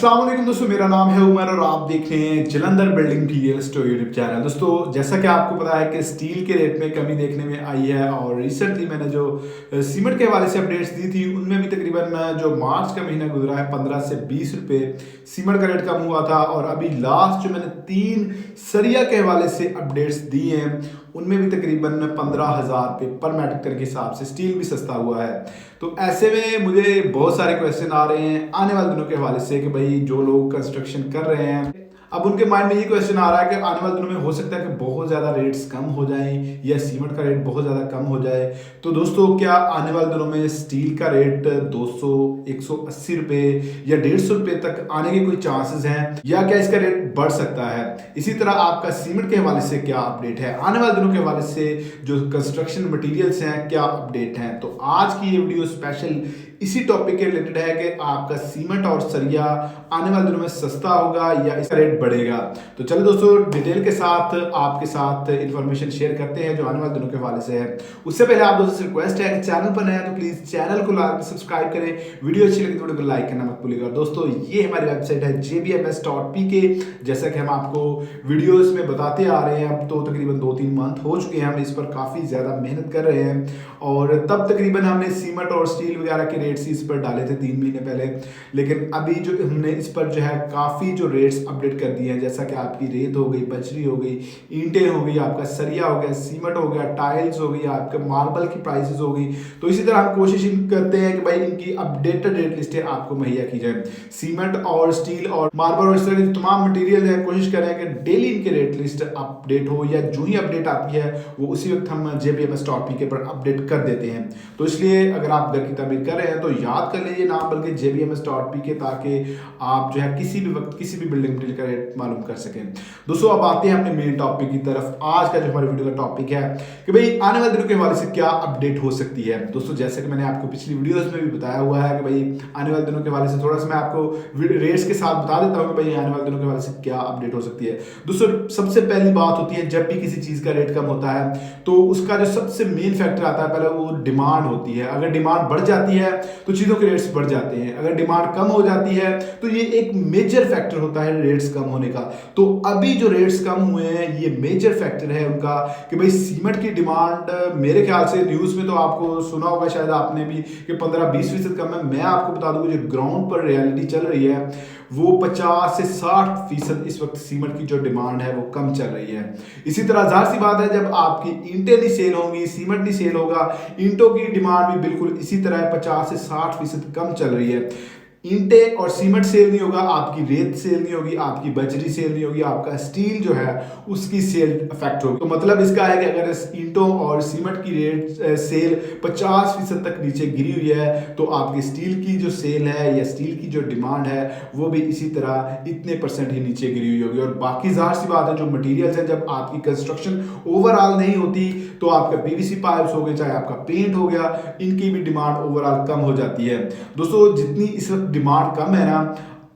अस्सलाम वालेकुम दोस्तों, मेरा नाम है उमर और आप देख रहे हैं Jalandhar building real estate YouTube channel. दोस्तों, जैसा कि आपको पता है कि स्टील के रेट में कमी देखने में आई है और रिसेंटली मैंने जो सीमेंट के हवाले से अपडेट्स दी थी उनमें भी तकरीबन जो मार्च का महीना गुजरा है 15 से 20 रुपए सीमेंट का रेट कम हुआ था। और अभी लास्ट जो मैंने 3 सरिया के हवाले से अपडेट्स दी हैं उनमें भी तकरीबन 15,000 रुपये पर मेट्रिक टन के हिसाब से स्टील भी सस्ता हुआ है। तो ऐसे में मुझे बहुत सारे क्वेश्चन आ रहे हैं आने वाले दिनों के हवाले से कि भाई जो लोग कंस्ट्रक्शन कर रहे हैं, अब उनके माइंड में ये क्वेश्चन आ रहा है कि आने वाले दिनों में हो सकता है कि बहुत ज़्यादा रेट्स कम हो जाएं या सीमेंट का रेट बहुत ज़्यादा कम हो जाए। तो दोस्तों, क्या आने वाले दिनों में स्टील का रेट 200, 180 रुपये या 150 रुपये तक आने के कोई चांसेस हैं या क्या इसका रेट बढ़ सकता है? इसी तरह आपका सीमेंट के हवाले से क्या अपडेट है, आने वाले दिनों के हवाले से जो कंस्ट्रक्शन मटेरियल्स हैं क्या अपडेट हैं? तो आज की ये वीडियो स्पेशल इसी टॉपिक के रिलेटेड है कि आपका सीमेंट और सरिया आने वाले दिनों में सस्ता होगा या इसका रेट बढ़ेगा। तो चलो दोस्तों, डिटेल के साथ आपके साथ इंफॉर्मेशन शेयर करते हैं जो आने वाले दिनों के हवाले से है। उससे पहले आप दोस्तों से रिक्वेस्ट है कि चैनल पर नया है तो प्लीज चैनल को सब्सक्राइब करें, वीडियो अच्छी लगे तो वीडियो को लाइक करना मत भूलिएगा। दोस्तों, ये हमारी वेबसाइट है jbms.pk। जैसा कि हम आपको वीडियोस में बताते आ रहे हैं, अब तो तकरीबन 2-3 मंथ हो चुके हैं हम इस पर काफी ज्यादा मेहनत कर रहे हैं और तब तकरीबन हमने सीमेंट और स्टील वगैरह के रेट्स इस पर डाले थे 3 महीने पहले। लेकिन अभी जो हमने इस पर जो है काफ़ी जो रेट्स अपडेट कर दिए हैं, जैसा कि आपकी रेत हो गई, बजरी हो गई, ईंटें हो गई, आपका सरिया हो गया, सीमेंट हो गया, टाइल्स हो गई, आपके मार्बल की प्राइसेस हो गई। तो इसी तरह हम कोशिश करते हैं कि भाई इनकी अपडेटेड रेट लिस्टें आपको मुहैया की जाए। सीमेंट और स्टील और मार्बल और इस तरह के तमाम मटीरियल है, कोशिश करें कि डेली इनके रेट लिस्ट अपडेट हो या जो ही अपडेट आती है वो उसी वक्त हम jbms.pk पर अपडेट कर देते हैं। तो इसलिए अगर आप घर की तमीर कर रहे हैं तो याद कर लीजिए नाम बल्कि jbms.pk, ताकि आप जो है किसी भी वक्त किसी भी बिल्डिंग मटेरियल का रेट मालूम कर सकें। दोस्तों, अब आते हैं अपने मेन टॉपिक की तरफ। आज का जो हमारे वीडियो का टॉपिक है कि भाई आने वाले दिनों के हवाले से क्या अपडेट हो सकती है। दोस्तों, जैसे कि मैंने आपको पिछली वीडियोस में भी बताया हुआ है कि भाई आने वाले दिनों के हवाले से थोड़ा सा मैं आपको रेट्स के साथ बता देता हूँ कि भाई आने वाले दिनों के हवाले से क्या अपडेट हो सकती है। दोस्तों, सबसे पहली बात होती है जब भी किसी चीज़ का रेट कम होता है तो उसका जो सबसे मेन फैक्टर आता है पहले वो डिमांड होती है। अगर डिमांड बढ़ जाती है तो चीज़ों के रेट्स बढ़ जाते हैं, अगर डिमांड कम हो जाती है तो ये एक मेजर फैक्टर होता है रेट्स कम होने का। तो अभी जो रेट्स कम हुए हैं ये मेजर फैक्टर है उनका कि भाई सीमेंट की डिमांड मेरे ख्याल से न्यूज़ में तो आपको सुना होगा शायद आपने भी कि 15-20% कम है। मैं आपको बता दूं जो ग्राउंड पर रियलिटी चल रही है वो 50 से 60% इस वक्त सीमेंट की जो डिमांड है वो कम चल रही है। इसी तरह जाहिर सी बात है जब आपकी ईंटें नहीं सेल होंगी, सीमेंट नहीं सेल होगा, ईंटों की डिमांड भी बिल्कुल इसी तरह 50 से 60% कम चल रही है। ईंटें और सीमेंट सेल नहीं होगा, आपकी रेत सेल नहीं होगी, आपकी बजरी सेल नहीं होगी, आपका स्टील जो है उसकी सेल अफेक्ट होगी। तो मतलब इसका है कि अगर ईंटों और सीमेंट की रेट सेल 50% तक नीचे गिरी हुई है तो आपकी स्टील की जो सेल है या स्टील की जो डिमांड है वो भी इसी तरह इतने % ही नीचे गिरी हुई होगी। और बाकी जाहिर सी बात है जो मटीरियल्स हैं, जब आपकी कंस्ट्रक्शन ओवरऑल नहीं होती तो आपका पीवीसी पाइप्स हो गए, चाहे आपका पेंट हो गया, इनकी भी डिमांड ओवरऑल कम हो जाती है। दोस्तों, जितनी इस वक्त डिमांड कम है ना,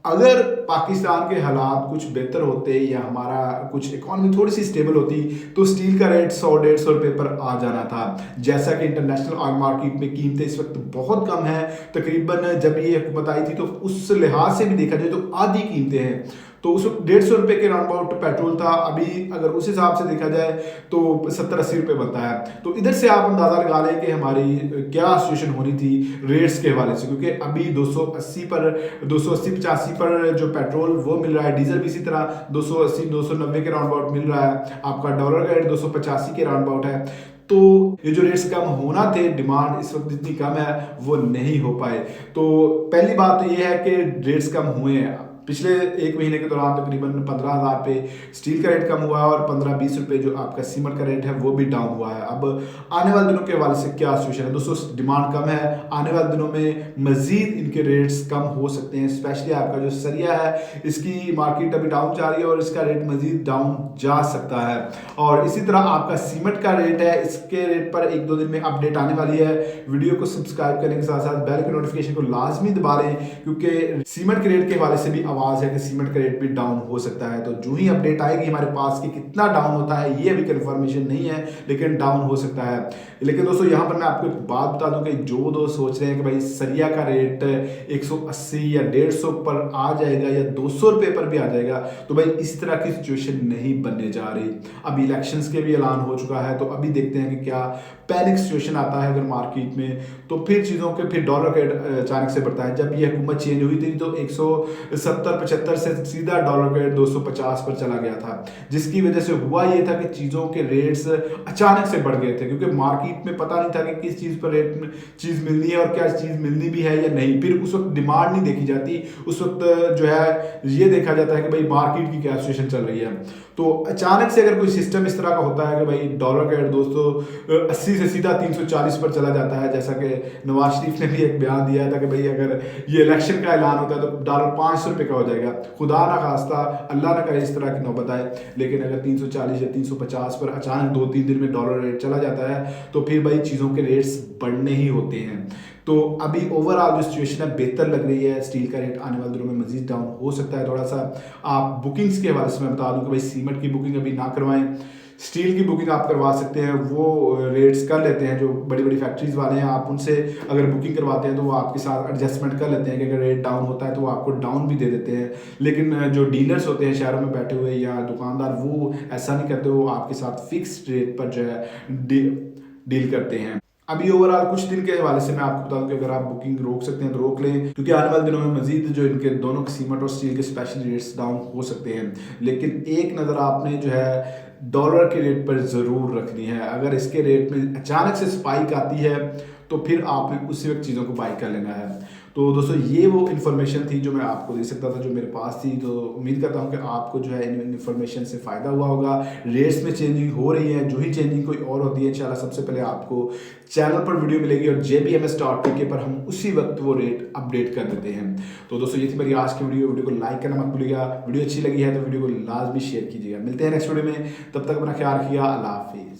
अगर पाकिस्तान के हालात कुछ बेहतर होते या हमारा कुछ इकोनॉमी थोड़ी सी स्टेबल होती तो स्टील का रेट 100-150 रुपये पर आ जाना था। जैसा कि इंटरनेशनल ऑयल मार्केट में कीमतें इस वक्त बहुत कम है, तकरीबन जब ये हुकूमत आई थी तो उस लिहाज से भी देखा जाए तो आधी कीमतें हैं। तो उस वक्त 150 रुपये के राउंड अबाउट पेट्रोल था, अभी अगर उस हिसाब से देखा जाए तो 70-80 रुपये बनता है। तो इधर से आप अंदाज़ा लगा लें कि हमारी क्या सिचुएशन होनी थी रेट्स के हवाले से, क्योंकि अभी 280-85 पर जो पेट्रोल वो मिल रहा है, डीजल भी इसी तरह 280-290 के राउंड अबाउट मिल रहा है, आपका डॉलर का रेट 285 के राउंड अबाउट है। तो ये जो रेट्स कम होना थे, डिमांड इस वक्त जितनी कम है वो नहीं हो पाए। तो पहली बात तो ये है कि रेट्स कम हुए हैं। पिछले 1 महीने के दौरान तकरीबन 15,000 पे स्टील का रेट कम हुआ है और 15-20 रुपये जो आपका सीमेंट का रेट है वो भी डाउन हुआ है। अब आने वाले दिनों के हवाले से क्या सिचुएशन है? दोस्तों, डिमांड कम है, आने वाले दिनों में मजीद इनके रेट्स कम हो सकते हैं। स्पेशली आपका जो सरिया है इसकी मार्केट अभी डाउन जा रही है और इसका रेट मजीद डाउन जा सकता है। और इसी तरह आपका सीमेंट का रेट है, इसके रेट पर 1-2 दिन में अपडेट आने वाली है। वीडियो को सब्सक्राइब करने के साथ साथ बेल के नोटिफिकेशन को लाजमी दबा लें, क्योंकि सीमेंट के रेट के हवाले से भी आवाज़ है कि सीमेंट का रेट भी डाउन हो सकता है। तो जो ही अपडेट आएगी हमारे पास कि कितना डाउन होता है ये अभी कंफर्मेशन नहीं है, लेकिन डाउन हो सकता है। लेकिन दोस्तों यहाँ पर मैं आपको एक बात बता दूं कि जो दोस्त सोच रहे हैं कि भाई सरिया का रेट 180 या 150 पर आ जाएगा या 200 रुपये पर भी आ जाएगा, तो भाई इस तरह की सिचुएशन नहीं बनने जा रही। अब इलेक्शंस के भी ऐलान हो चुका है, तो अभी देखते हैं कि क्या पैनिक सिचुएशन आता है अगर मार्केट में, तो फिर चीज़ों के फिर डॉलर का अचानक से बढ़ता है। जब ये हुकूमत चेंज हुई थी तो 170-75 से सीधा डॉलर का रेट 250 पर चला गया था, जिसकी वजह से हुआ ये था कि चीज़ों के रेट्स अचानक से बढ़ गए थे, क्योंकि मार्केट में पता नहीं था कि किस चीज़ पर रेट में चीज़ मिलनी है और क्या चीज़ मिलनी भी है या नहीं। फिर उस वक्त डिमांड नहीं देखी जाती, उस वक्त जो है ये देखा जाता है कि भाई मार्केट की क्या सिचुएशन चल रही है। तो अचानक से अगर कोई सिस्टम इस तरह का होता है कि भाई डॉलर का रेट 280 से सीधा 340 पर चला जाता है, जैसा कि नवाज शरीफ ने भी एक बयान दिया था कि भाई अगर ये इलेक्शन का ऐलान होता है तो डॉलर 500 रुपये का हो जाएगा। खुदा ना खास्ता, अल्लाह ना करे इस तरह की नौबत आए, लेकिन अगर 340 या 350 पर अचानक 2-3 दिन में डॉलर रेट चला जाता है तो फिर भाई चीज़ों के रेट्स बढ़ने ही होते हैं। तो अभी ओवरऑल जो सिचुएशन है बेहतर लग रही है। स्टील का रेट आने वाले दिनों में मजीद डाउन हो सकता है थोड़ा सा। आप बुकिंग्स के हवाले से मैं बता दूं कि भाई सीमेंट की बुकिंग अभी ना करवाएं, स्टील की बुकिंग आप करवा सकते हैं। वो रेट्स कर लेते हैं जो बड़ी बड़ी फैक्ट्रीज वाले हैं, आप उनसे अगर बुकिंग करवाते हैं तो वो आपके साथ एडजस्टमेंट कर लेते हैं कि अगर रेट डाउन होता है तो वो आपको डाउन भी दे देते हैं। लेकिन जो डीलर्स होते हैं शहरों में बैठे हुए या दुकानदार, वो ऐसा नहीं करते, वो आपके साथ फिक्स्ड रेट पर जो है डील करते हैं। अभी ओवरऑल कुछ दिन के हवाले से मैं आपको बता दूं कि अगर आप बुकिंग रोक सकते हैं तो रोक लें, क्योंकि आने वाले दिनों में मजीद जो इनके दोनों सीमेंट और स्टील के स्पेशल रेट्स डाउन हो सकते हैं। लेकिन एक नज़र आपने जो है डॉलर के रेट पर ज़रूर रखनी है। अगर इसके रेट में अचानक से स्पाइक आती है तो फिर आपने उसी वक्त चीज़ों को बाई कर लेना है। तो दोस्तों ये वो इन्फॉर्मेशन थी जो मैं आपको दे सकता था, जो मेरे पास थी। तो उम्मीद करता हूँ कि आपको जो है इन इन्फॉर्मेशन से फ़ायदा हुआ होगा। रेट्स में चेंजिंग हो रही है, जो ही चेंजिंग कोई और होती है इंशाल्लाह सबसे पहले आपको चैनल पर वीडियो मिलेगी और JBMS.pk पर हम उसी वक्त वो रेट अपडेट कर देते हैं। तो दोस्तों ये थी मेरी आज की वीडियो को लाइक करना मत भूलिएगा। वीडियो अच्छी लगी है तो वीडियो को लाजमी शेयर कीजिएगा। मिलते हैं नेक्स्ट वीडियो में, तब तक अपना ख्याल रखिएगा। अल्लाह हाफिज़।